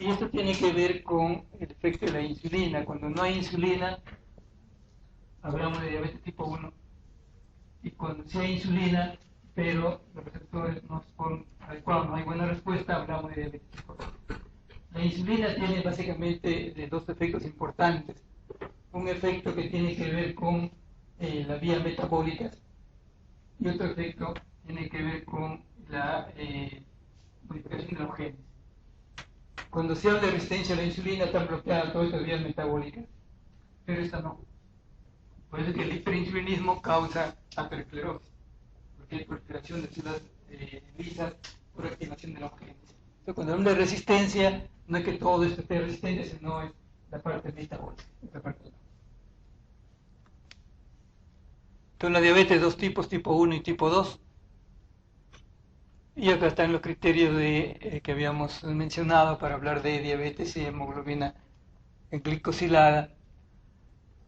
Y esto tiene que ver con el efecto de la insulina. Cuando no hay insulina, hablamos de diabetes tipo 1. Y cuando sí hay insulina, pero los receptores no son adecuados, no hay buena respuesta, hablamos de diabetes tipo 2. La insulina tiene básicamente dos efectos importantes. Un efecto que tiene que ver con las vías metabólicas y otro efecto tiene que ver con la modificación de los genes. Cuando se habla de resistencia a la insulina, están bloqueadas todas estas vías metabólicas, pero esta no. Por eso es que el hiperinsulinismo causa aterosclerosis, porque hay proliferación de células lisas por activación de los genes. Entonces, cuando hablamos de resistencia, no es que todo esto esté resistente, sino es la parte metabólica, esta parte no. Entonces, la diabetes de dos tipos, tipo 1 y tipo 2. Y acá están los criterios que habíamos mencionado para hablar de diabetes y hemoglobina glicosilada.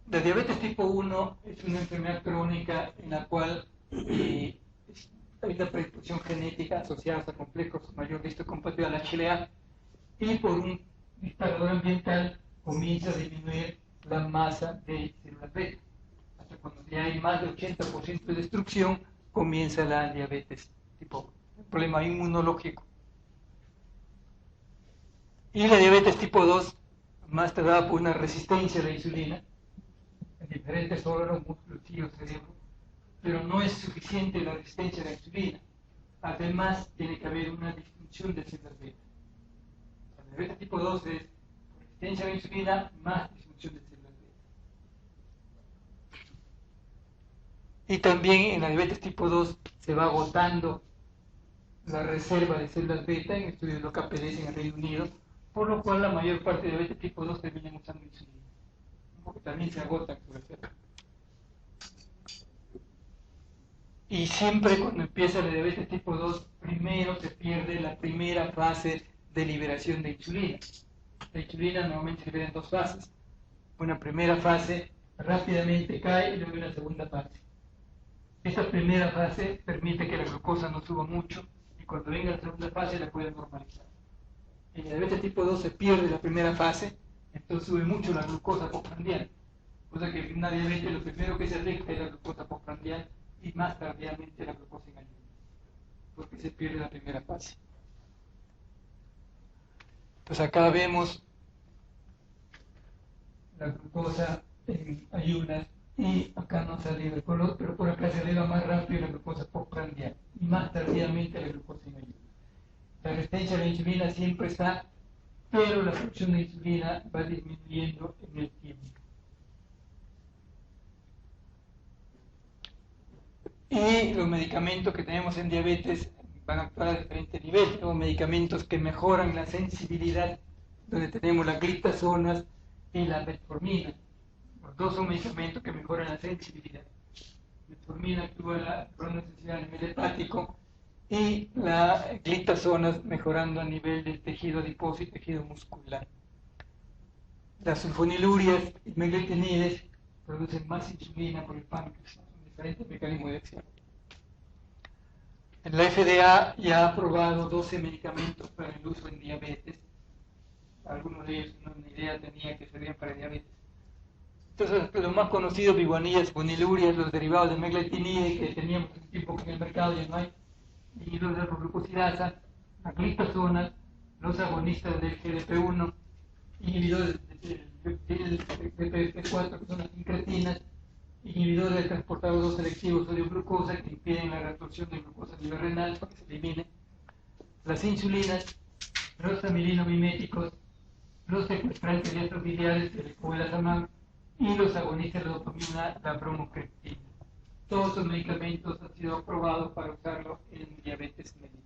La diabetes tipo 1 es una enfermedad crónica en la cual hay una predisposición genética asociada a complejos mayor histocompatible a la HLA, y por un disparador ambiental comienza a disminuir la masa de células beta. Hasta cuando ya hay más del 80% de destrucción, comienza la diabetes tipo 1, el problema inmunológico. Y la diabetes tipo 2, más está dada por una resistencia a la insulina, en diferentes órganos, músculos, tejidos, cerebro, pero no es suficiente la resistencia a la insulina. Además, tiene que haber una disfunción de células beta. La diabetes tipo 2 es resistencia a la insulina más disfunción de células beta. Y también en la diabetes tipo 2 se va agotando la reserva de células beta, en estudios de los KPDs en el Reino Unido, por lo cual la mayor parte de diabetes tipo 2 terminan usando insulina, porque también se agota su reserva. Y siempre cuando empieza la diabetes tipo 2, primero se pierde la primera fase de liberación de insulina. La insulina normalmente se libera en dos fases. Una primera fase rápidamente cae y luego una segunda fase. Esta primera fase permite que la glucosa no suba mucho y cuando venga la segunda fase la puede normalizar. En la diabetes tipo 2 se pierde la primera fase, entonces sube mucho la glucosa postprandial. O sea que en una diabetes lo primero que se afecta es la glucosa postprandial y más tardíamente la glucosa en ayuno, porque se pierde la primera fase. Entonces acá vemos la glucosa en ayunas y acá no se eleva el color, pero por acá se eleva más rápido la glucosa postprandial y más tardíamente la glucosa en ayunas. La resistencia a la insulina siempre está, pero la producción de insulina va disminuyendo en el tiempo. Y los medicamentos que tenemos en diabetes van a actuar a diferentes niveles. Tenemos medicamentos que mejoran la sensibilidad, donde tenemos las glitazonas y la metformina. Los dos son medicamentos que mejoran la sensibilidad. La metformina actúa la sensibilidad a nivel hepático y la glitazonas mejorando a nivel del tejido adiposo y tejido muscular. Las sulfonilurias y meglitinides producen más insulina por el páncreas, son diferentes mecanismos de acción. La FDA ya ha aprobado 12 medicamentos para el uso en diabetes. Algunos de ellos no ni idea tenía que serían para diabetes. Entonces, los más conocidos, biguanillas, sulfonilurias, los derivados de meglitinides que teníamos un tiempo que en el mercado ya no hay, inhibidores de glucosidasa, las glitazonas, los agonistas del GLP-1, inhibidores del GPP4, que son las incretinas, inhibidores del transportador 2 selectivo sodio-glucosa, que impiden la reabsorción de glucosa a nivel renal para que se elimine, las insulinas, los amilinomiméticos, los secuestrantes de estros biliares, el coelazamán, y los agonistas de la dopamina, la bromocriptina. Todos estos medicamentos han sido aprobados para usarlo en diabetes mellitus.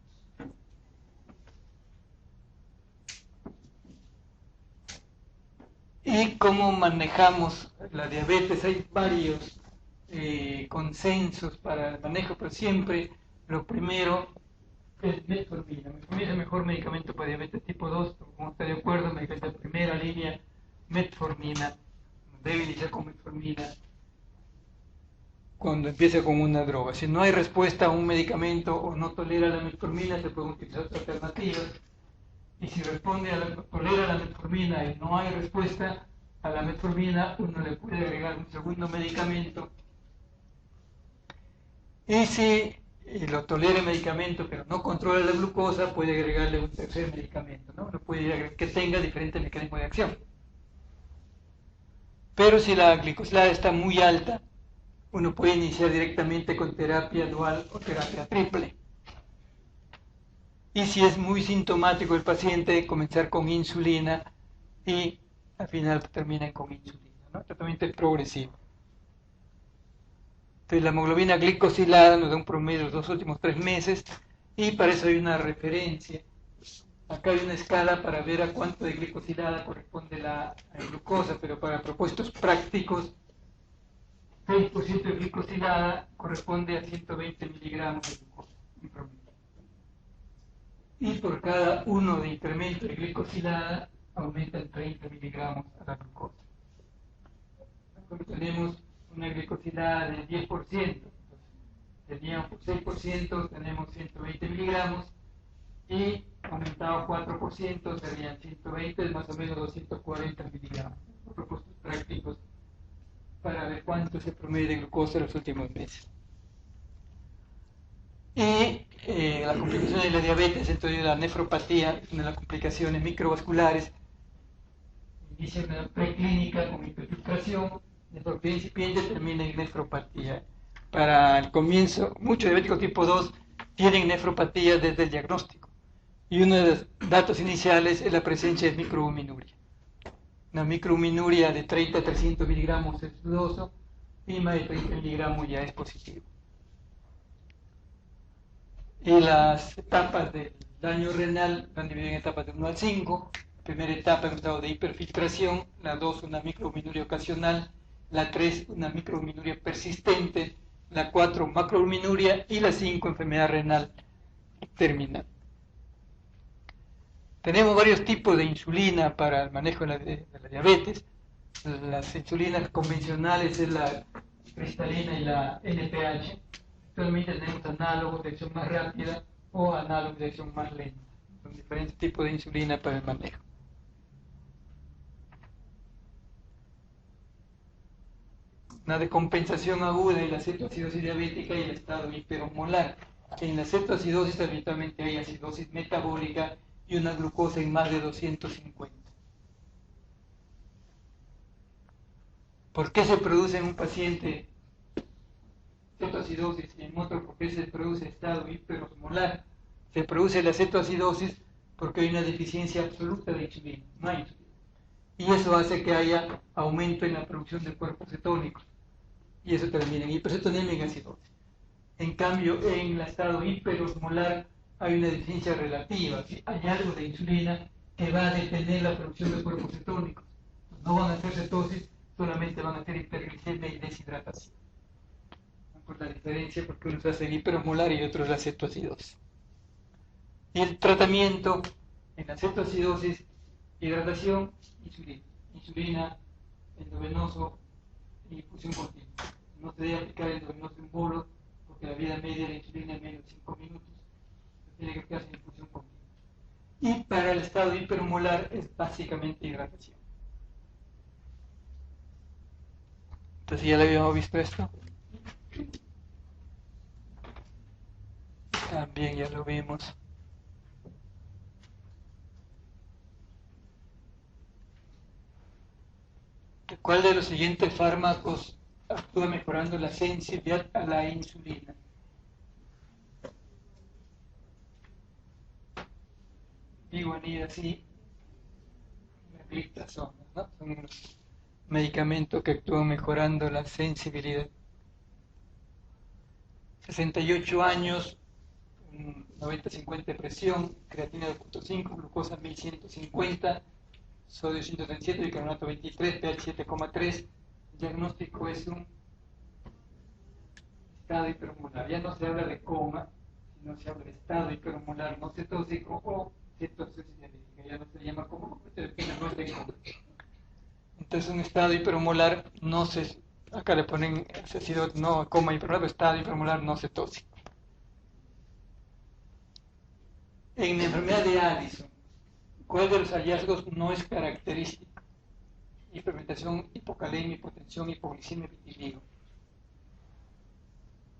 ¿Y cómo manejamos la diabetes? Hay varios consensos para el manejo, pero siempre lo primero es metformina. Metformina es el mejor medicamento para diabetes tipo 2, como está de acuerdo, medicamento de primera línea, metformina. Debe iniciar con metformina cuando empieza con una droga. Si no hay respuesta a un medicamento o no tolera la metformina, se pueden utilizar otras alternativas. y si tolera la metformina y no hay respuesta a la metformina, uno le puede agregar un segundo medicamento. Y si lo tolera el medicamento pero no controla la glucosa, puede agregarle un tercer medicamento, ¿no? Uno puede agregar que tenga diferentes mecanismos de acción. Pero si la glicosilada está muy alta, uno puede iniciar directamente con terapia dual o terapia triple. Y si es muy sintomático el paciente, comenzar con insulina y al final terminan con insulina, ¿no? Tratamiento progresivo. Entonces la hemoglobina glicosilada nos da un promedio de los 2 últimos 3 meses y para eso hay una referencia. Acá hay una escala para ver a cuánto de glicosilada corresponde la glucosa, pero para propósitos prácticos, 6% de glicosilada corresponde a 120 miligramos de glucosa en promedio. Y por cada 1 de incremento de glicosilada aumenta en 30 miligramos a la glucosa. Cuando tenemos una glicosilada del 10%, teníamos 6%, tenemos 120 miligramos, y aumentado 4% serían 120, más o menos 240 miligramos. Propósitos prácticos para ver cuánto es el promedio de glucosa en los últimos meses. Y las complicaciones de la diabetes, entonces la nefropatía, una de las complicaciones microvasculares, inicia una preclínica con hiperfiltración, nefropatía incipiente, termina en nefropatía. Para el comienzo, muchos diabéticos tipo 2 tienen nefropatía desde el diagnóstico. Y uno de los datos iniciales es la presencia de microalbuminuria. Una microalbuminuria de 30 a 300 miligramos es dudoso y más de 30 miligramos ya es positivo. Y las etapas del daño renal van divididas en etapas de 1 al 5. La primera etapa es un estado de hiperfiltración, la 2 una microalbuminuria ocasional, la 3 una microalbuminuria persistente, la 4 macroalbuminuria y la 5 enfermedad renal terminal. Tenemos varios tipos de insulina para el manejo de la diabetes. Las insulinas convencionales es la cristalina y la NPH. Actualmente tenemos análogos de acción más rápida o análogos de acción más lenta. Son diferentes tipos de insulina para el manejo. Una descompensación aguda de la cetoacidosis diabética y el estado hiperosmolar. En la cetoacidosis habitualmente hay acidosis metabólica y una glucosa en más de 250. ¿Por qué se produce en un paciente cetoacidosis y en otro por qué se produce estado hiperosmolar? Se produce la cetoacidosis porque hay una deficiencia absoluta de insulina, no hay insulina. Y eso hace que haya aumento en la producción de cuerpos cetónicos. Y eso termina en hipercetonemia y en acidosis. En cambio, en el estado hiperosmolar hay una deficiencia relativa, hay algo de insulina que va a detener la producción de cuerpos cetónicos. No van a hacer cetosis, solamente van a hacer hiperglicemia y deshidratación. Por la diferencia, porque uno se hace el hiperosmolar y otro es la cetoacidosis. Y el tratamiento en la cetoacidosis, hidratación, insulina. Insulina, endovenoso y infusión continua. No se debe aplicar endovenoso en bolo, porque la vida media de la insulina es menos de 5 minutos. Tiene que aplicarse en infusión continua. Y para el estado hiperosmolar es básicamente hidratación. Entonces ya le habíamos visto esto. También ya lo vimos. ¿Cuál de los siguientes fármacos actúa mejorando la sensibilidad a la insulina? Guanidacin, glitazona, ¿no? Son los medicamentos que actúan mejorando la sensibilidad. 68 años, 90-50 de presión, creatina 2.5, glucosa 1150, sodio 137, bicarbonato 23, pH 7,3. El diagnóstico es un estado hiperosmolar. Ya no se habla de coma, sino se habla de estado hiperosmolar no cetóxico o cetosis diabética. Ya no se llama coma, pero no es de coma. Entonces un estado hiperosmolar no se... Acá le ponen no coma hiperosmolar, pero estado hiperosmolar no cetóxico. En la enfermedad de Addison, ¿Cuál de los hallazgos no es característico? Hiperfermentación, hipocalemia, hipotensión, hipoglicemia, vitiligo.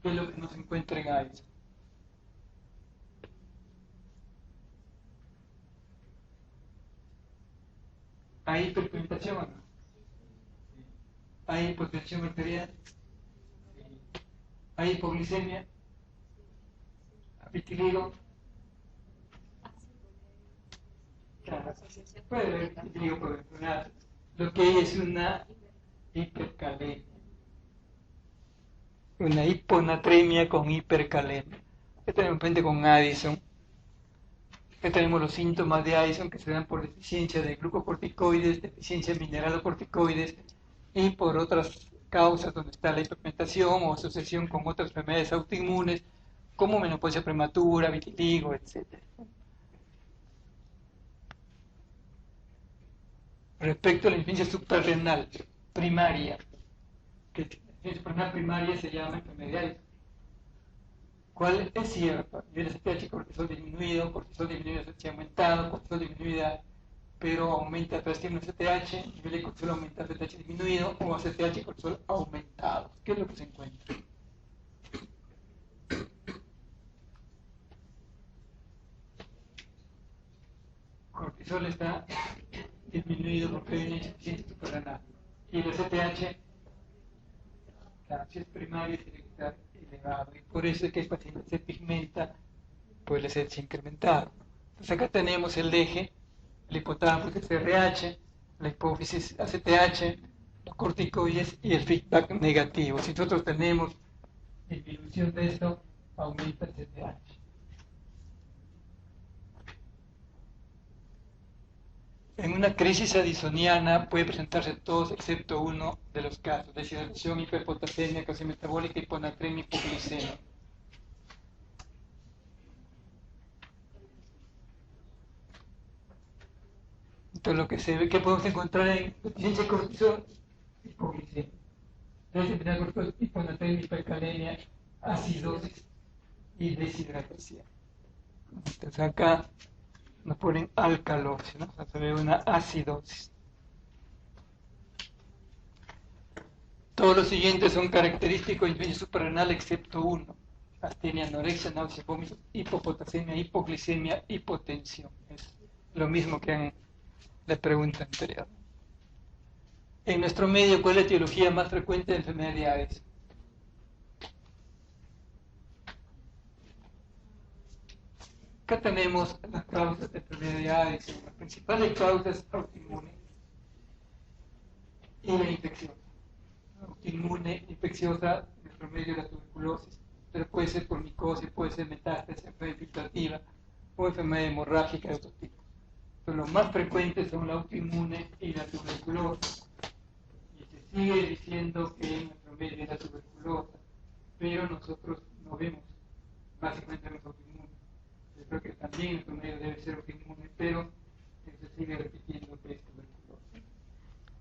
¿Qué es lo que no se encuentra en AIDS? ¿Hay hiperfermentación o no? ¿Hay hipotensión arterial? ¿Hay hipoglicemia? ¿Vitiligo? Claro, puede haber vitiligo por enfermedad. Lo que hay es una hipercalemia. Una hiponatremia con hipercalemia. ¿Qué tenemos frente con Addison? Que tenemos los síntomas de Addison que se dan por deficiencia de glucocorticoides, deficiencia de mineralocorticoides y por otras causas donde está la hiperpigmentación o asociación con otras enfermedades autoinmunes como menopausia prematura, vitiligo, etc. Respecto a la insuficiencia suprarrenal primaria, que la insuficiencia suprarrenal primaria se llama enfermedad de Addison. ¿Cuál es cierto? Nivel de CTH, cortisol disminuido, se ha aumentado, cortisol disminuida, pero aumenta trastorno de CTH, nivel de cortisol aumenta, CTH disminuido, o CTH cortisol aumentado. ¿Qué es lo que se encuentra? Cortisol está disminuido porque hay una insuficiencia suprarrenal. Y el CTH, claro, si es primario, tiene que estar elevado. Y por eso es que el paciente se pigmenta, puede ser incrementado. Entonces acá tenemos el eje, el hipotálamo, que es RH, la hipófisis ACTH, los corticoides y el feedback negativo. Si nosotros tenemos disminución de esto, aumenta el CTH. En una crisis addisoniana puede presentarse todos excepto uno de los casos: deshidratación, hiperpotasemia, calcio metabólica, hiponatremia, hipoglicemia. Entonces lo que se ve, que podemos encontrar en deficiencia de cortisol, hipoglicemia. Entonces cortisol, hiponatremia, hipercalemia, acidosis y deshidratación. Entonces acá nos ponen alcalosis, ¿no? O sea, se ve una acidosis. Todos los siguientes son característicos de insuficiencia suprarrenal excepto uno: astenia, anorexia, náuseas, vómitos, hipopotasemia, hipoglicemia, hipotensión. Es lo mismo que en la pregunta anterior. En nuestro medio, ¿cuál es la etiología más frecuente de enfermedades? Acá tenemos las causas de enfermedades. Las principales causas autoinmunes y la infección. Autoinmune, infecciosa, en nuestro medio la tuberculosis, pero puede ser por micosis, puede ser metástasis, enfermedad infiltrativa o enfermedad hemorrágica de otro tipo. Pero los más frecuentes son la autoinmune y la tuberculosis. Y se sigue diciendo que en nuestro medio es la tuberculosa, pero nosotros no vemos básicamente los autoinmunes. Yo creo que también en nuestro medio debe ser autoinmune, pero se sigue repitiendo que es tuberculosis.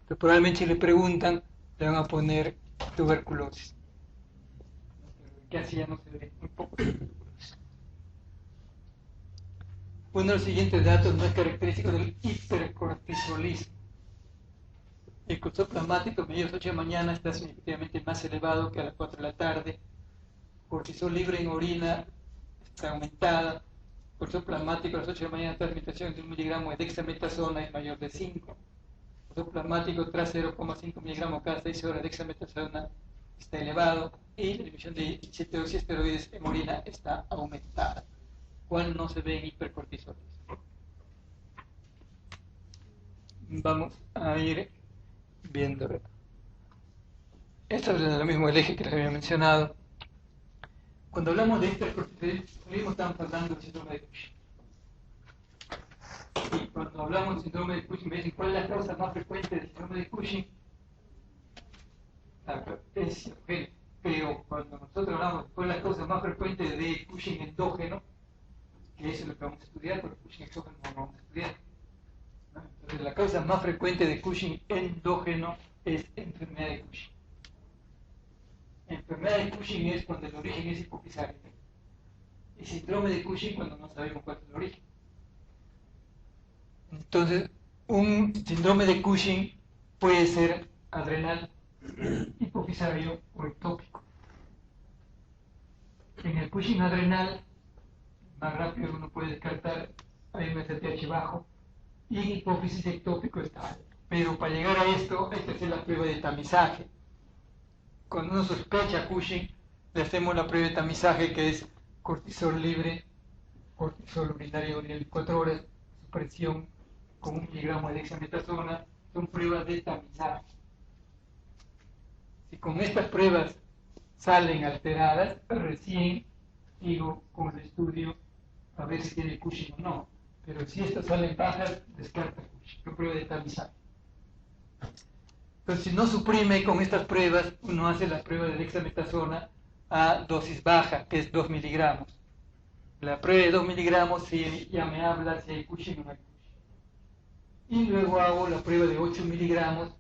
Entonces, probablemente si le preguntan, le van a poner tuberculosis. Que así ya no se ve muy poco tuberculosis. Uno de los siguientes datos no es característico del hipercortisolismo. El cortisol plasmático a las 8 de la mañana está significativamente más elevado que a las 4 de la tarde. Cortisol libre en orina está aumentada. Cortisol plasmático a las 8 de la mañana, transmisión de 1 miligramo de dexametasona es mayor de 5. Cortisol plasmático tras 0,5 miligramos cada 6 horas de dexametasona está elevado. Y la emisión de esteroides en orina está aumentada. ¿Cuál no se ve en hipercortisolismo? Vamos a ir viendo. Esto es lo mismo el eje que les había mencionado. Cuando hablamos de hipercortisolismo estamos hablando del síndrome de Cushing. Y cuando hablamos del síndrome de Cushing me dicen ¿cuál es la causa más frecuente del síndrome de Cushing? Es okay. Pero cuando nosotros hablamos de cuál es la causa más frecuente de Cushing endógeno, que eso es lo que vamos a estudiar, porque Cushing exógeno no vamos a estudiar. Entonces, la causa más frecuente de Cushing endógeno es enfermedad de Cushing. Enfermedad de Cushing es cuando el origen es hipofisario. Y síndrome de Cushing cuando no sabemos cuál es el origen. Entonces, un síndrome de Cushing puede ser adrenal, hipofisario o ectópico. En el Cushing adrenal, más rápido uno puede descartar, hay un STH bajo, y en hipófisis ectópico está alto. Pero para llegar a esto hay que hacer la prueba de tamizaje. Cuando uno sospecha Cushing, le hacemos la prueba de tamizaje, que es cortisol libre, cortisol urinario de 24 horas, supresión con 1 miligramo de dexametasona. Son pruebas de tamizaje. Si con estas pruebas salen alteradas, recién sigo con el estudio a ver si tiene Cushing o no. Pero si estas salen bajas, descarta Cushing. Yo prueba de tamizaje. Entonces, si no suprime con estas pruebas, uno hace la prueba de dexametasona a dosis baja, que es 2 miligramos. La prueba de 2 miligramos si ya me habla si hay Cushing o no hay Cushing. Y luego hago la prueba de 8 miligramos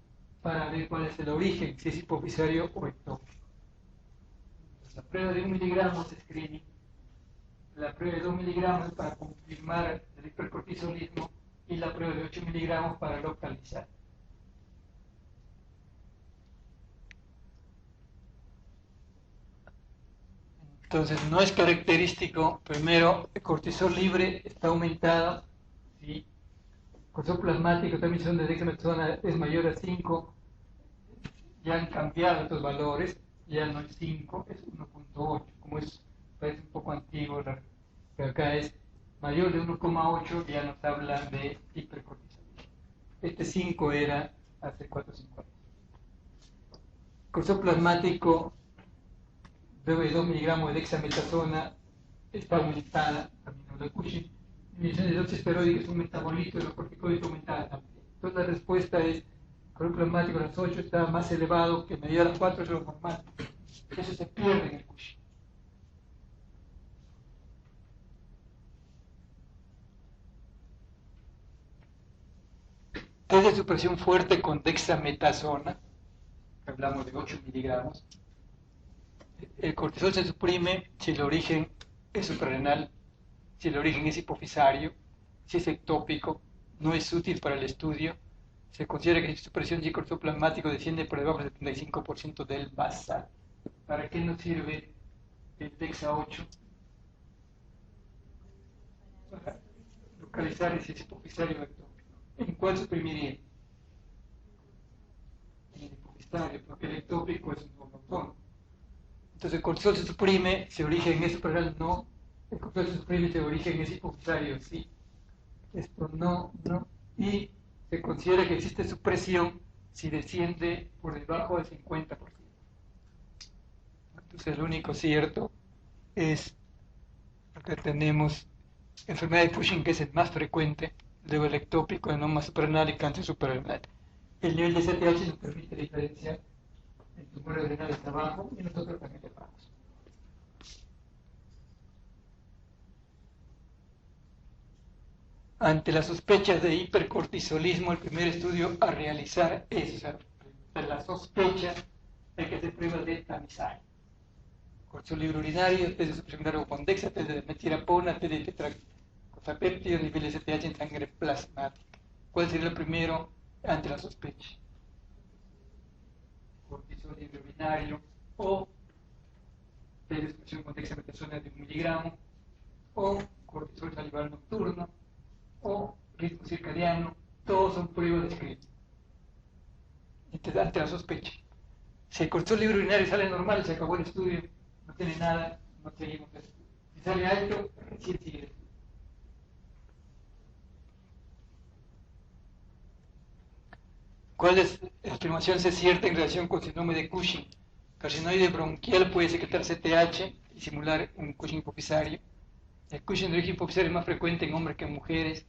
para ver cuál es el origen, si es hipofisario o ectópico. La prueba de 1 miligramo es screening. La prueba de 2 miligramos es para confirmar el hipercortisolismo y la prueba de 8 miligramos para localizar. Entonces, no es característico, primero, el cortisol libre está aumentado, ¿sí? Cortisol plasmático, también son de dexametasona, es mayor a 5, ya han cambiado estos valores, ya no es 5, es 1.8, como es, parece un poco antiguo, pero acá es mayor de 1.8, ya nos hablan de hipercortisolismo. Este 5 era hace 4 o 5 años. Cortisol plasmático, luego de 2 miligramos de dexametasona, está aumentada, también no de Cushing. Inhibición de dosis esteroide, que es un metabolito de los corticoides, aumentada también. Entonces la respuesta es, cortisol plasmático a las 8 está más elevado que medida a las 4, es lo normal. Eso se pierde en el Cushing. Test de supresión fuerte con dexametasona, hablamos de 8 miligramos. El cortisol se suprime si el origen es suprarrenal, si el origen es hipofisario, si es ectópico, no es útil para el estudio. Se considera que si su presión de cortisol plasmático desciende por debajo del 75% del basal. ¿Para qué nos sirve el DEXA 8? Para localizar si es hipofisario o ectópico. ¿En cuál suprimiría? En el hipofisario, porque el ectópico es un monotón. Entonces el cortisol se suprime si el origen es suprarrenal, no. El cortisol se suprime si el origen es hipofisario, sí. Esto no. Y se considera que existe supresión si desciende por debajo del 50%. Entonces el único cierto es que tenemos enfermedad de Cushing, que es el más frecuente, luego el ectópico, enoma suprarrenal y cáncer suprarrenal. El nivel de STH nos permite diferenciar el tumor adrenal está bajo y nosotros también le bajos. Ante las sospechas de hipercortisolismo, el primer estudio a realizar es, o sea, ante la sospecha hay que hacer pruebas de tamizaje. Cortisol libre urinario, test de supresión con dexa, test de metirapona, test de tetracosapéptido, nivel de STH en sangre plasmática. ¿Cuál sería el primero ante la sospecha? Cortisol libre urinario o test de supresión con dexametasona de 1 miligramo o cortisol salival nocturno o ritmo circadiano, todos son pruebas de screening. Entonces, ante la sospecha. Si el cortisol libre urinario sale normal, se acabó el estudio, no tiene nada, no seguimos el estudio. Si sale alto, recién sigue el estudio. ¿Cuál es la afirmación es cierta en relación con síndrome de Cushing? Carcinoide bronquial puede secretar CTH y simular un Cushing hipofisario. El Cushing de origen hipofisario es más frecuente en hombres que en mujeres.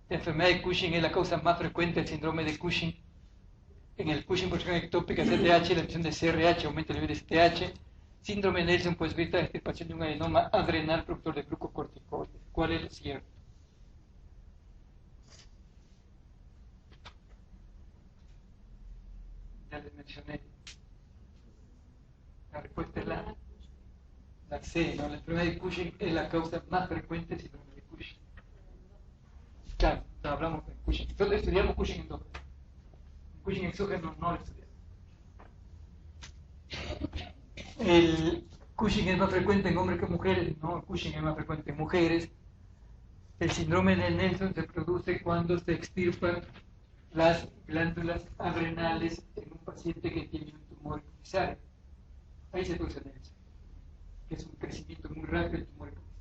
La enfermedad de Cushing es la causa más frecuente del síndrome de Cushing. En el Cushing por secreción ectópica, CTH, la emisión de CRH aumenta el nivel de CTH. Síndrome de Nelson puede ser la extirpación de un adenoma adrenal productor de glucocorticoides. ¿Cuál es lo cierto? Ya les mencioné. La respuesta es la C, ¿no? La enfermedad de Cushing es la causa más frecuente del síndrome de Cushing. Claro, hablamos de Cushing. Cushing. Nosotros estudiamos Cushing endógeno. Cushing exógeno no lo estudiamos. El Cushing es más frecuente en hombres que en mujeres, no, el Cushing es más frecuente en mujeres. El síndrome de Nelson se produce cuando se extirpan las glándulas adrenales en un paciente que tiene un tumor hipofisario. Ahí se produce Nelson, que es un crecimiento muy rápido del tumor hipofisario.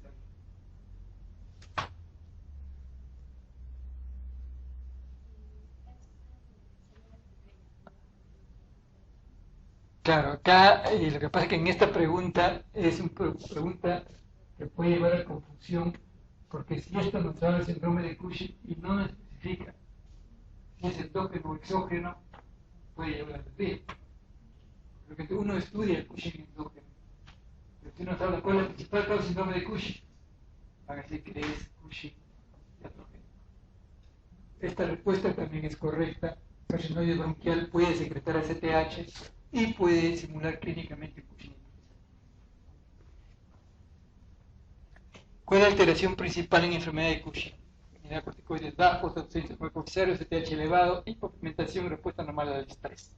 Claro, acá lo que pasa es que en esta pregunta es una pregunta que puede llevar a confusión, porque si esto nos habla del síndrome de Cushing y no nos especifica si es endógeno o exógeno, puede llevar a decir. Porque uno estudia el Cushing endógeno, pero si nos habla cuál es la principal causa del síndrome de Cushing, van a decir que es Cushing endógeno. Esta respuesta también es correcta. El carcinoide bronquial puede secretar ACTH y puede simular clínicamente Cushing. ¿Cuál es la alteración principal en enfermedad de Cushing? Unidad corticoides bajos, ausencia de hipofisario, ACTH elevado, hipopigmentación y respuesta normal al estrés.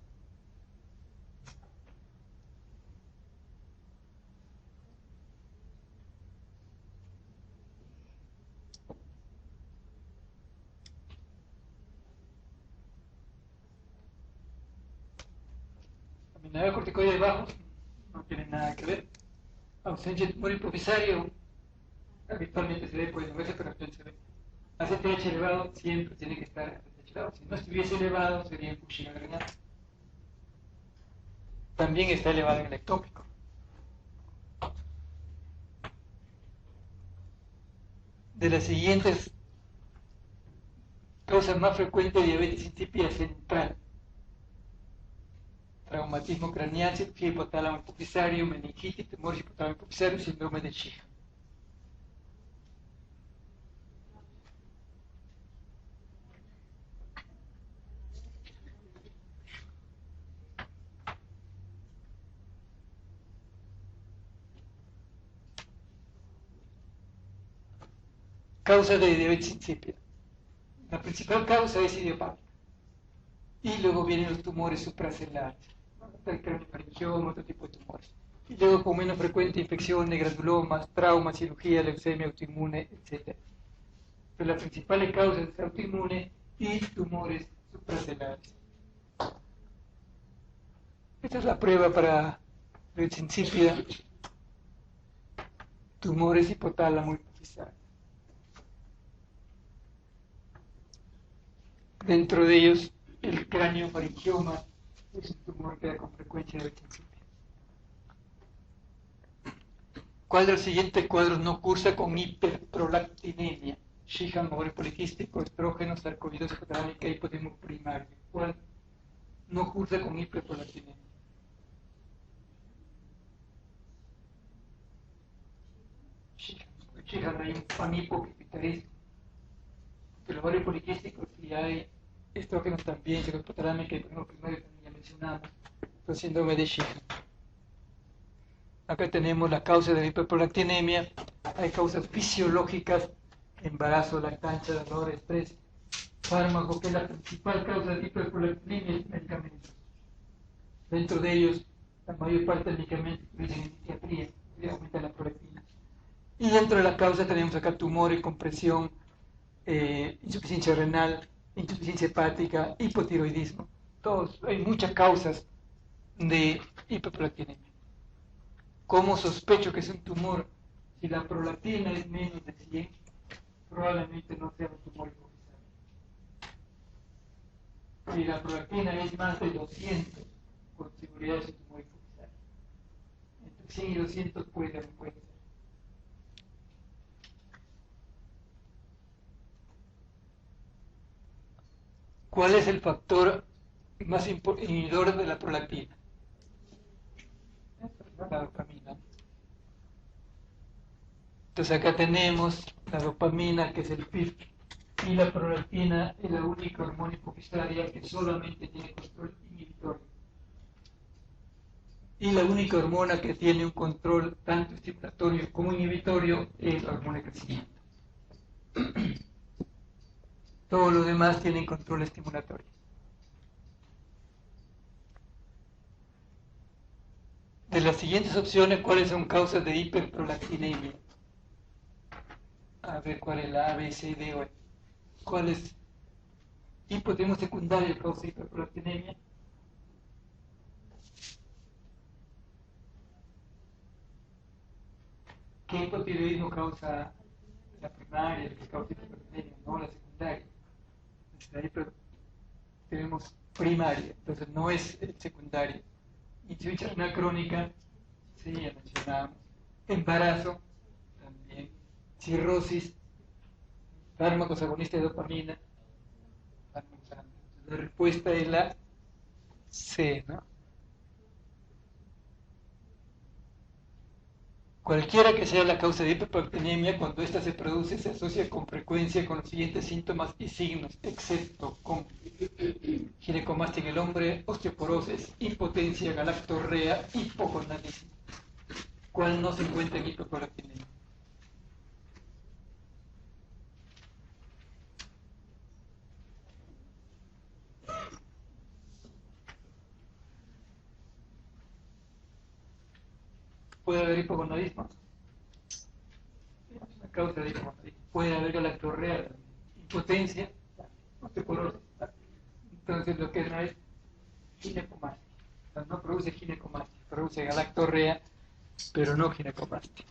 Unidad corticoides bajos no tiene nada que ver. Ausencia de tumor hipofisario habitualmente se ve, pues no veces, pero actualmente se ve. ACTH elevado siempre tiene que estar ACTH elevado. Si no estuviese elevado, sería Cushing adrenal. También está elevado en el ectópico. De las siguientes causas más frecuentes de diabetes insípida central: traumatismo craneal, cirugía hipotálamo hipofisario, meningitis, tumores hipotálamo hipofisario, síndrome de Sheehan. Causa de diabetes insípida. La principal causa es idiopática. Y luego vienen los tumores supracelares, el craniofaringioma, otro tipo de tumores. Y luego, con menos frecuente, infecciones, granulomas, traumas, cirugía, leucemia autoinmune, etc. Pero la principal causa es autoinmune y tumores supracelares. Esta es la prueba para diabetes insípida. Tumores hipotálamo hipofisario. Dentro de ellos, el craniofaringioma es un tumor que da con frecuencia de diabetes insípida. ¿Cuál de los siguientes cuadros no cursa con hiperprolactinemia? Sheehan, ovario poliquístico, estrógeno, sarcoidosis hipotalámica, hipotimo primario. ¿Cuál no cursa con hiperprolactinemia? Sheehan, hay un panhipopituitarismo. El ovario poliquístico, si hay estrógenos también, sarcoidosis hipotalámica, hipotimo primario, también ya mencionamos, el síndrome de Sheehan. Acá tenemos la causa de la hiperprolactinemia. Hay causas fisiológicas: embarazo, lactancia, dolor, estrés, fármaco, que es la principal causa de hiperprolactinemia, y medicamentos. Dentro de ellos, la mayor parte de medicamentos utilizan en psiquiatría, que aumenta la prolactina. Y dentro de la causa tenemos acá tumores, compresión, insuficiencia renal, insuficiencia hepática, hipotiroidismo. Hay muchas causas de hiperprolactinemia. ¿Cómo sospecho que es un tumor? Si la prolactina es menos de 100, probablemente no sea un tumor hipofisario. Si la prolactina es más de 200, con seguridad es un tumor hipofisario. Entre 100 y 200 puede ser. ¿Cuál es el factor más inhibidor de la prolactina? La dopamina. Entonces acá tenemos la dopamina, que es el PIF, y la prolactina es la única hormona hipofisaria que solamente tiene control inhibitorio. Y la única hormona que tiene un control tanto estimulatorio como inhibitorio es la hormona de crecimiento. Todo lo demás tienen control estimulatorio. De las siguientes opciones, ¿cuáles son causas de hiperprolactinemia? A ver, ¿cuál es la A, B, C, D, O? ¿Cuál es hipotiroidismo secundario causa hiperprolactinemia? ¿Qué hipotiroidismo causa la primaria, el que causa hiperprolactinemia, no la secundaria? Entonces, ahí tenemos primaria, entonces no es secundaria. Insuficiencia renal crónica, sí, ya mencionábamos. Embarazo, también. Cirrosis, fármacos agonistas de dopamina. La respuesta es la C, ¿no? Cualquiera que sea la causa de hiperprolactinemia, cuando ésta se produce, se asocia con frecuencia con los siguientes síntomas y signos, excepto con ginecomastia en el hombre, osteoporosis, impotencia, galactorrea, hipogonadismo. ¿Cuál no se encuentra en hiperprolactinemia? Puede haber hipogonadismo, es una causa de hipogonadismo. Puede haber galactorrea, impotencia, osteoporosis. Entonces lo que no es ginecomastia. O sea, no produce ginecomastia, produce galactorrea, pero no ginecomastia.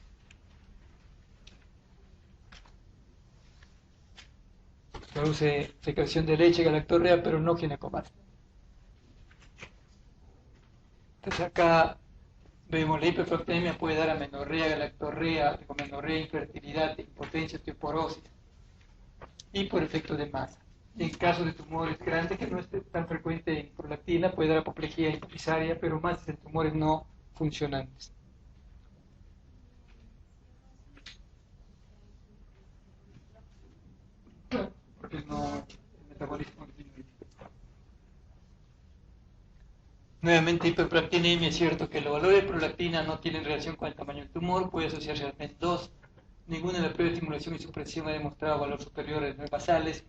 Produce secreción de leche, galactorrea, pero no ginecomastia. Entonces acá vemos la hiperprolactinemia puede dar amenorrea, galactorrea, oligomenorrea, infertilidad, impotencia, osteoporosis y por efecto de masa. En caso de tumores grandes, que no es tan frecuente en prolactina, puede dar apoplejía hipofisaria, pero más en tumores no funcionantes. Claro, porque no, el metabolismo disminuye. Nuevamente, hiperprolactinemia, es cierto que los valores de prolactina no tienen relación con el tamaño del tumor, puede asociarse al MEN2. Ninguna de las pruebas de estimulación y supresión ha demostrado valores superiores a 9 basales.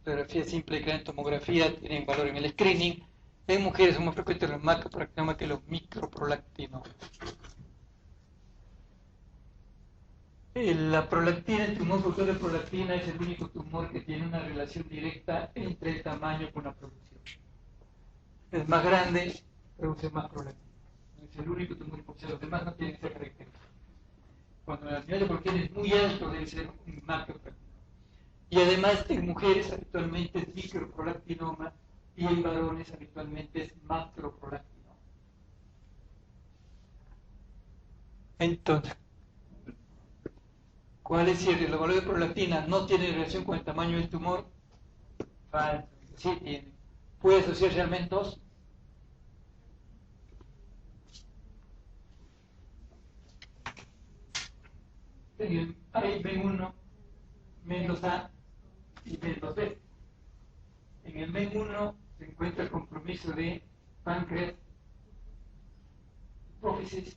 La radiografía simple y clara en tomografía tienen valor en el screening. En mujeres son más frecuentes los macroprolactinomas que los microprolactinomas. La prolactina, el tumor productor de prolactina, es el único tumor que tiene una relación directa entre el tamaño con la producción. Es más grande, produce más prolactina. Es el único tumor impulsado. Los demás no tienen esa característica. Cuando el nivel de prolactina es muy alto, debe ser un macroprolactinoma. Y además, en mujeres habitualmente es microprolactinoma y en varones habitualmente es macroprolactinoma. Entonces, ¿cuál es cierto? Los valores de prolactina no tienen relación con el tamaño del tumor. Falso. Sí tiene. Puede asociarse al MEN2. Hay MEN1, MEN2A y MEN2B. En el MEN1 se encuentra el compromiso de páncreas, hipófisis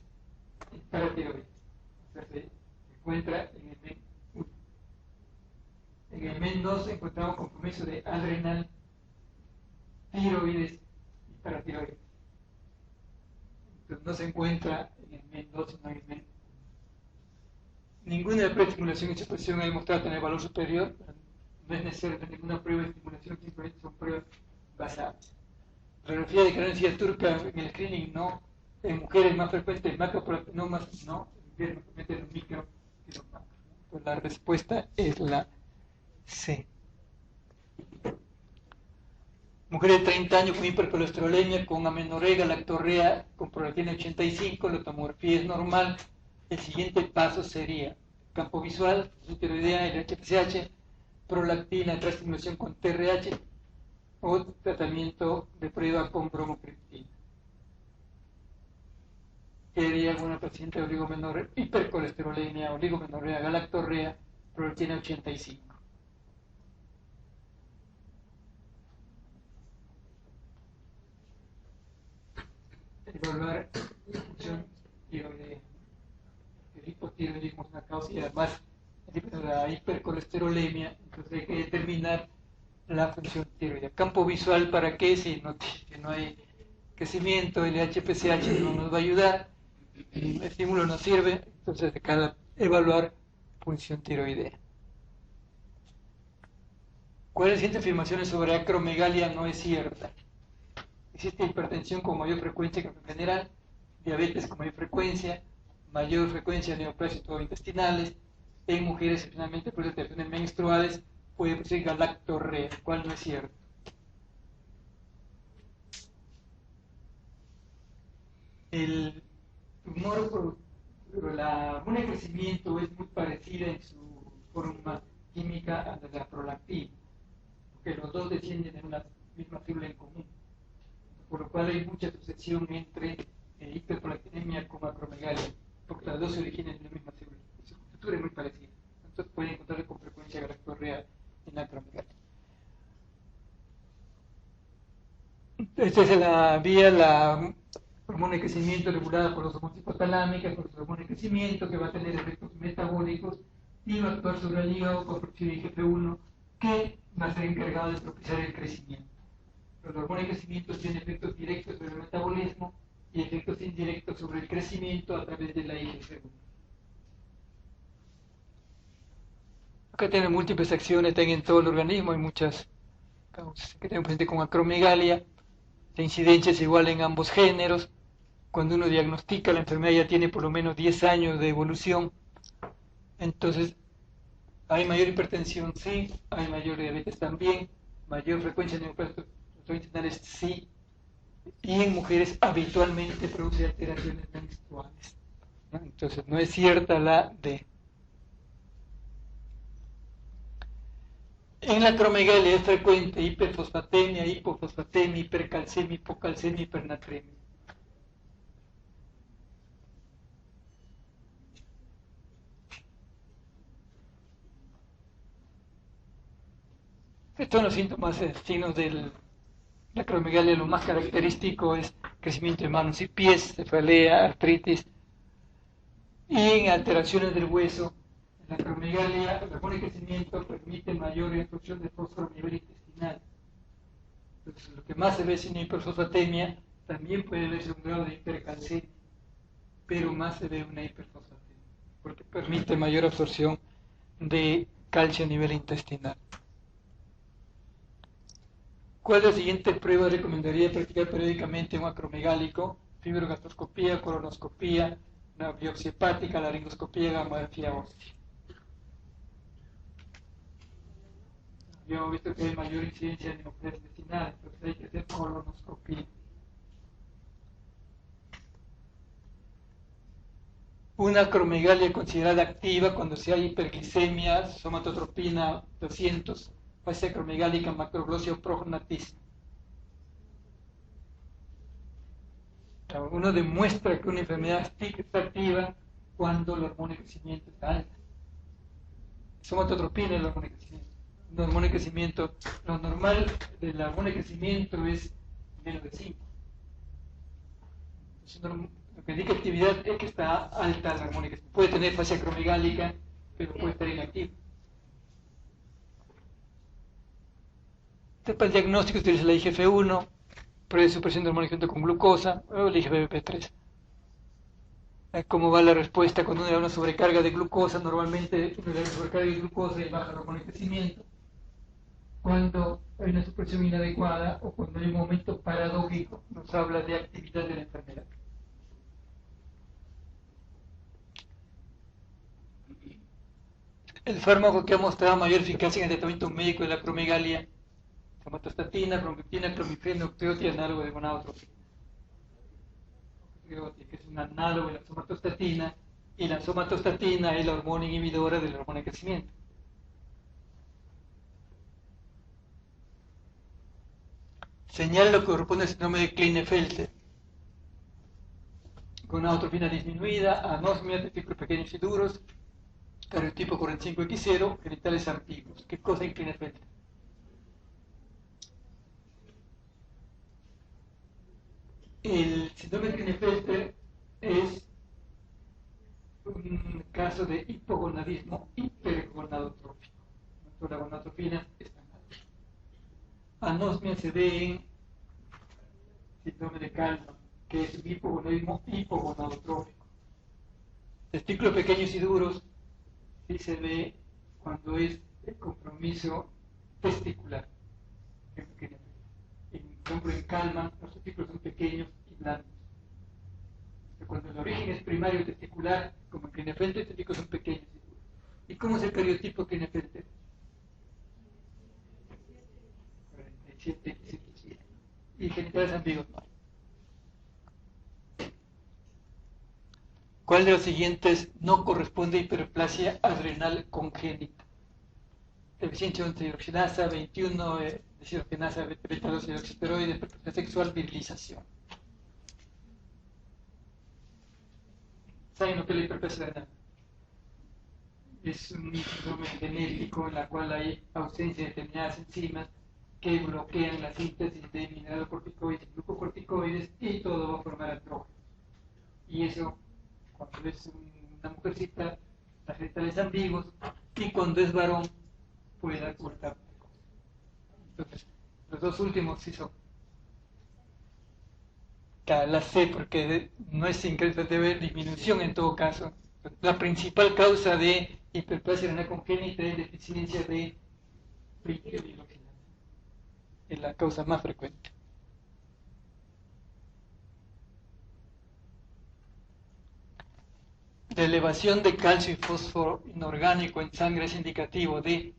y paratiroides. O sea, se encuentra en el MEN1. En el MEN2 encontramos compromiso de adrenal, tiroides y paratiroides. Entonces no se encuentra en el MEN2, sino en el MEN1. Ninguna de las pruebas de estimulación y supresión ha demostrado tener valor superior. No es necesario tener ninguna prueba de estimulación, simplemente son pruebas basadas. Radiografía de creencia turca en el screening no. En mujeres más frecuentes macroprolactinomas no. En mujeres más frecuentes los micro y los macro. Pues la respuesta es la C. Mujeres de 30 años con hipercolesterolemia, con amenorrea, galactorrea, con prolactina 85, la tomografía es normal. El siguiente paso sería campo visual, tiroidea, el HPCH, prolactina tras estimulación con TRH o tratamiento de prueba con bromocriptina. Quedaría alguna paciente de oligomenorrea, hipercolesterolemia, oligomenorrea, galactorrea, prolactina 85. Evaluar la función tiroidea. El hipotiroidismo es una causa y además la hipercolesterolemia, entonces hay que determinar la función tiroidea. Campo visual, ¿para qué? Si no hay crecimiento, el HPCH no nos va a ayudar, el estímulo no sirve, entonces de cada evaluar función tiroidea. ¿Cuáles siguientes afirmaciones sobre acromegalia no es cierta? Existe hipertensión con mayor frecuencia que en general, diabetes con mayor frecuencia de neoplasias intestinales, en mujeres, especialmente por alteraciones menstruales, puede producir galactorrea, ¿cuál no es cierto? El tumor, la hormona de crecimiento es muy parecida en su forma química a la de la prolactina, porque los dos descienden de una misma célula en común, por lo cual hay mucha asociación entre hiperprolactinemia con acromegalia, porque las dos se originan en la misma célula, su estructura es muy parecida, entonces pueden encontrar con frecuencia galactorrea en la acromegalia. Esta es la vía, la hormona de crecimiento regulada por los hormonas hipotalámicas, por los hormonas de crecimiento, que va a tener efectos metabólicos y va a actuar sobre el hígado por producción de IGF-1, que va a ser encargado de propiciar el crecimiento. Los hormonas de crecimiento tienen efectos directos sobre el metabolismo y efectos indirectos sobre el crecimiento a través de la IGF-1. Acá tiene múltiples acciones, están en todo el organismo, hay muchas causas. Que tenemos paciente con acromegalia, la incidencia es igual en ambos géneros. Cuando uno diagnostica la enfermedad ya tiene por lo menos 10 años de evolución. Entonces, ¿hay mayor hipertensión? Sí. ¿Hay mayor diabetes? También. ¿Mayor frecuencia de neoplasias intestinales? Sí. Y en mujeres habitualmente produce alteraciones menstruales, ¿no? Entonces, no es cierta la D. En la acromegalia es frecuente hiperfosfatemia, hipofosfatemia, hipercalcemia, hipocalcemia, hipernatremia. Estos son los síntomas, signos de la acromegalia. Lo más característico es crecimiento de manos y pies, cefalea, artritis. Y en alteraciones del hueso, en la acromegalia, el hormona de crecimiento permite mayor absorción de fósforo a nivel intestinal. Entonces, lo que más se ve sin hiperfosfatemia también puede verse un grado de hipercalcemia, pero más se ve una hiperfosfatemia, porque permite mayor absorción de calcio a nivel intestinal. ¿Cuál de las siguientes pruebas recomendaría practicar periódicamente un acromegálico? Fibrogastroscopía, colonoscopía, una biopsia hepática, laringoscopía, gamografía ósea. Ya hemos visto que hay mayor incidencia de neoplasia intestinal, entonces hay que hacer colonoscopía. Una acromegalia considerada activa cuando se hay hiperglicemia, somatotropina 200, fase acromegálica, macroglosio prognatismo. Uno demuestra que una enfermedad está activa cuando la hormona de crecimiento está alta. Somatotropina es la hormona de crecimiento. La hormona de crecimiento, lo normal de la hormona de crecimiento es menos de 5. Lo que indica actividad es que está alta la hormona de crecimiento. Puede tener fase acromegálica, pero puede estar inactiva. Para el diagnóstico se utiliza la IGF-1, prueba de supresión de hormona de crecimiento con glucosa, o el IGF-BP3. ¿Cómo va la respuesta? Cuando uno le da una sobrecarga de glucosa, normalmente uno le da una sobrecarga de glucosa y baja la hormona de crecimiento. Cuando hay una supresión inadecuada o cuando hay un momento paradójico, nos habla de actividad de la enfermedad. El fármaco que ha mostrado mayor eficacia en el tratamiento médico de la acromegalia: somatostatina, bromocriptina, clomifeno, octreotida, análogo de gonadotropina. Que es un análogo de la somatostatina, y la somatostatina es la hormona inhibidora de la hormona de crecimiento. Señala lo que corresponde al síndrome de Klinefelter: gonadotropina disminuida, anosmia, testículos pequeños y duros, cariotipo 45X0, genitales antiguos. ¿Qué cosa es Klinefelter? El síndrome de Klinefelter es un caso de hipogonadismo hipergonadotrófico. La gonadotropina está mal. anosmia se ve en síndrome de Kalman, que es un hipogonadismo hipogonadotrófico. Testículos pequeños y duros sí se ve cuando es el compromiso testicular. Por ejemplo, en Kalman los testículos son pequeños y blandos. Cuando el origen es primario testicular, como en Klinefelter, los testículos son pequeños y duros. ¿Y cómo es el cariotipo Klinefelter? 47, 17. Y genitales ambiguos. ¿Cuál de los siguientes no corresponde a hiperplasia adrenal congénita? Deficiencia de antihidroxilasa, 21, deshidrogenasa, beta-2 hidroxisteroides, hiperplasia sexual, virilización. ¿Saben lo que es la hiperplasia adrenal? Es un síndrome genético en la cual hay ausencia de determinadas enzimas que bloquean la síntesis de mineralocorticoides y glucocorticoides y todo va a formar andrógenos. Y eso, cuando es una mujercita, las genitales ambiguos, y cuando es varón, puede dar pubertad precoz. Entonces, los dos últimos sí son. La C, porque no es incrédula, debe haber disminución en todo caso. La principal causa de hiperplasia adrenal congénita es deficiencia de hidroxilasa. Es la causa más frecuente. La elevación de calcio y fósforo inorgánico en sangre es indicativo de...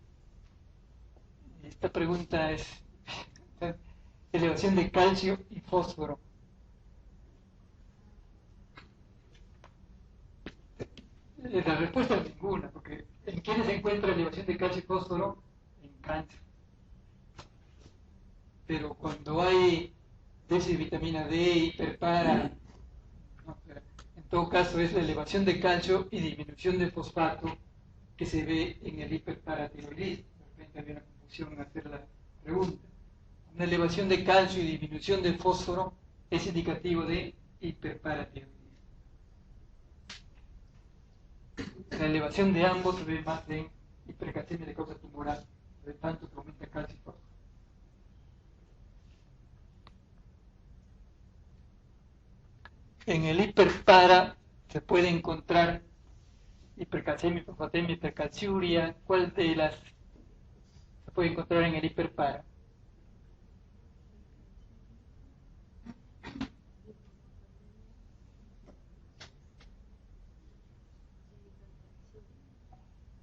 Esta pregunta es... elevación de calcio y fósforo. La respuesta es ninguna, porque ¿en quiénes se encuentra elevación de calcio y fósforo? En cáncer. Pero cuando hay déficit de vitamina D, hiperpara, no, en todo caso es la elevación de calcio y disminución de fosfato que se ve en el hiperparatiroidismo. De repente había una confusión en hacer la pregunta. Una elevación de calcio y disminución de fósforo es indicativo de hiperparatiroidismo. La elevación de ambos se ve más en hipercalcemia de causa tumoral, de tanto que aumenta calcio y fósforo. En el hiperpara se puede encontrar hipercalcemia, hipofatemia, hipercalciuria. ¿Cuál de las se puede encontrar en el hiperpara?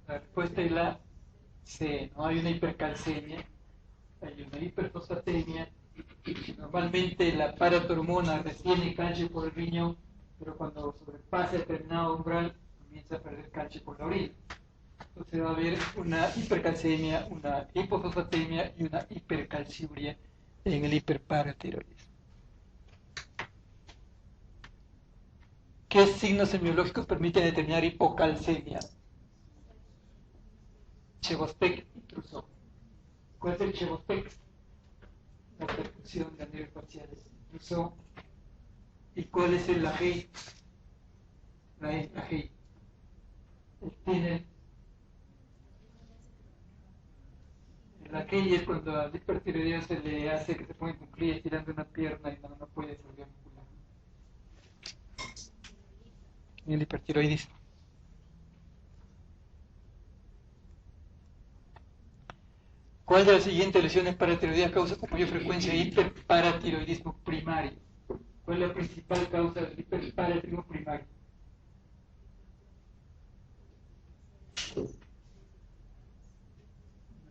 La respuesta es la C. No hay una hipercalcemia, hay una hiperfosfatemia. Normalmente la paratormona retiene calcio por el riñón, pero cuando sobrepasa determinado umbral comienza a perder calcio por la orina. Entonces va a haber una hipercalcemia, una hipofosfatemia y una hipercalciuria en el hiperparatiroidismo. ¿Qué signos semiológicos permiten determinar hipocalcemia? Chebostec y Trousseau. ¿Cuál es el Chebostec? La percusión de anillos parciales. Trousseau. ¿Y cuál es el AG? La AG. El Tinel. El AG es cuando al hipertiroideo se le hace que se ponga en cuclillas tirando una pierna y no puede desarrollar muscular. En el hipertiroidismo. ¿Cuál de las siguientes lesiones paratiroideas causa con mayor frecuencia hiperparatiroidismo primario? ¿Cuál es la principal causa del hiperparatiroidismo primario?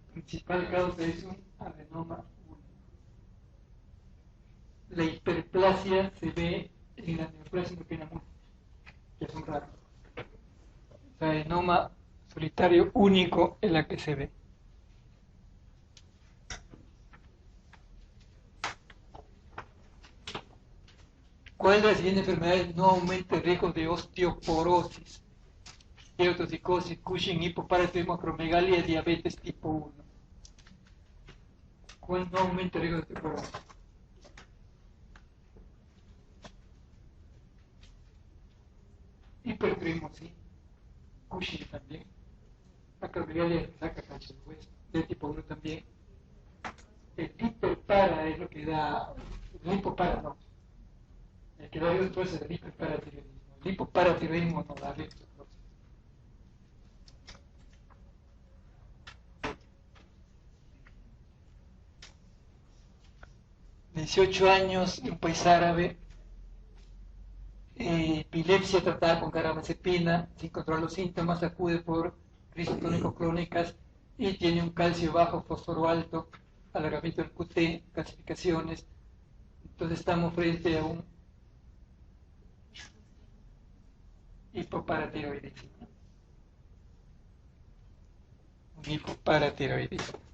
La principal causa es un adenoma único. La hiperplasia se ve en la neoplasia endocrinal múltiple, que es un raro. El adenoma solitario único es la que se ve. ¿Cuál de las siguientes enfermedades no aumenta el riesgo de osteoporosis? Esteatopsicosis, Cushing, hipoparatiroidismo, acromegalia, diabetes tipo 1. ¿Cuál no aumenta el riesgo de osteoporosis? Hipertiroidismo, sí. Cushing también. Acromegalia saca calcio del hueso. De tipo 1 también. el hiperpara es lo que da, el hipopara no, el que da después es el hiperparatiroidismo. El hipoparatiroidismo no da leptospirosis. 18 años, en un país árabe, epilepsia tratada con carbamazepina, sin controlar los síntomas, acude por crisis tónico-clónicas y tiene un calcio bajo, fósforo alto, alargamiento del QT, calcificaciones. Entonces estamos frente a un hipoparatiroidismo. Un hipoparatiroidismo.